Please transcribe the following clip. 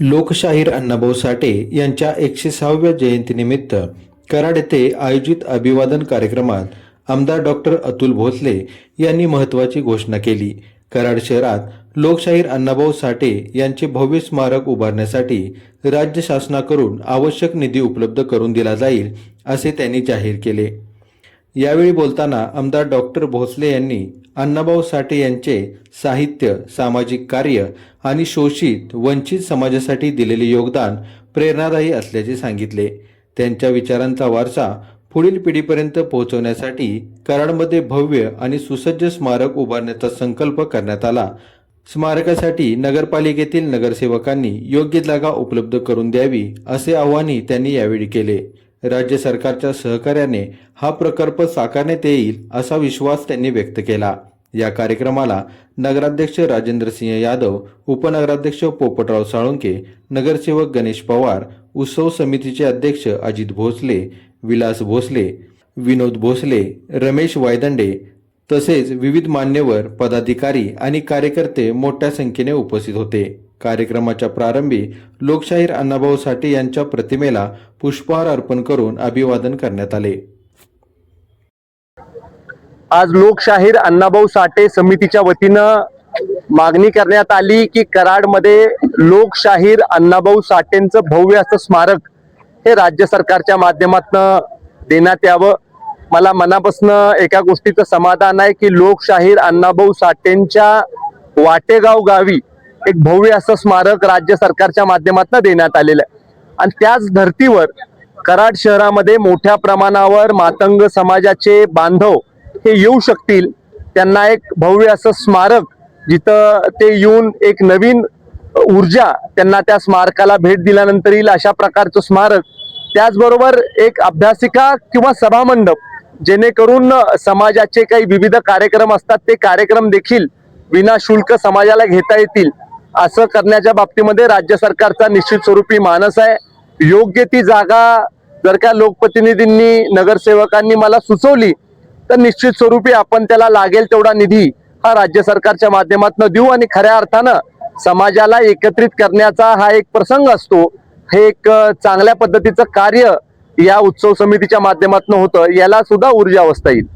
लोकशाहीर अण्णाभाऊ साठे यांच्या 106व्या जयंतीनिमित्त कराड येथे आयोजित अभिवादन कार्यक्रमात आमदार डॉक्टर अतुल भोसले यांनी महत्त्वाची घोषणा केली। कराड शहरात लोकशाहीर अण्णाभाऊ साठे यांचे भव्य स्मारक उभारण्यासाठी राज्य शासनाकडून आवश्यक निधी उपलब्ध करून दिला जाईल असे त्यांनी जाहीर केले। यावेळी बोलताना आमदार डॉक्टर भोसले यांनी अण्णाभाऊ साठे यांचे साहित्य, सामाजिक कार्य आणि शोषित वंचित समाजासाठी दिलेले योगदान प्रेरणादायी असल्याचे सांगितले। त्यांच्या विचारांचा वारसा पुढील पिढीपर्यंत पोहोचवण्यासाठी कराडमध्ये भव्य आणि सुसज्ज स्मारक उभारण्याचा संकल्प करण्यात आला। स्मारकासाठी नगरपालिकेतील नगरसेवकांनी योग्य जागा उपलब्ध करून द्यावी असे आवाहनही त्यांनी यावेळी केले। राज्य सरकारच्या सहकार्याने हा प्रकल्प साकारण्यात येईल असा विश्वास त्यांनी व्यक्त केला। या कार्यक्रमाला नगराध्यक्ष राजेंद्र सिंह यादव, उपनगराध्यक्ष पोपटराव साळुंके, नगरसेवक गणेश पवार, उत्सव समितीचे अध्यक्ष अजित भोसले, विलास भोसले, विनोद भोसले, रमेश वायदंडे तसेच विविध मान्यवर, पदाधिकारी आणि कार्यकर्ते मोठ्या संख्येने उपस्थित होते। कार्यक्रमाच्या प्रारंभी लोकशाहीर अण्णाभाऊ साठे यांच्या प्रतिमेला पुष्पहार अर्पण करून अभिवादन करण्यात आले। आज लोकशाहीर अण्णाभाऊ साठे समितीच्या वतीनं मागणी करण्यात आली की कराडमध्ये लोकशाहीर अण्णाभाऊ साठेंचं भव्य असं स्मारक हे राज्य सरकारच्या माध्यमातून देण्यात यावं। मला मनापासून एका गोष्टीचं समाधान आहे की लोकशाहीर अण्णाभाऊ साठेंच्या वाटेगाव गावी एक भव्य असं स्मारक राज्य सरकारच्या माध्यमातून देण्यात आलेलं आहे आणि त्याच धर्तीवर कराड शहरामध्ये मोठ्या प्रमाणावर मातंग समाजाचे बांधव हे येऊ शकतील। त्यांना एक भव्य असं स्मारक जिथं ते येऊन एक नवीन ऊर्जा त्यांना त्या स्मारकाला भेट दिल्यानंतर येईल अशा प्रकारचं स्मारक, त्याचबरोबर एक अभ्यासिका किंवा सभामंडप जेणेकरून समाजाचे काही विविध कार्यक्रम असतात ते कार्यक्रम देखील विनाशुल्क समाजाला घेता येतील असं करण्याच्या बाबतीमध्ये राज्य सरकारचा निश्चित स्वरूपी मानस आहे। योग्य ती जागा जर का लोकप्रतिनिधींनी, नगरसेवकांनी मला सुचवली तर निश्चित स्वरूपी आपण त्याला लागेल तेवढा निधी हा राज्य सरकारच्या माध्यमातून देऊ आणि खऱ्या अर्थानं समाजाला एकत्रित करण्याचा हा एक प्रसंग असतो। हे एक चांगल्या पद्धतीचं कार्य या उत्सव समितीच्या माध्यमातून होतं, याला सुद्धा ऊर्जा अवस्था येईल।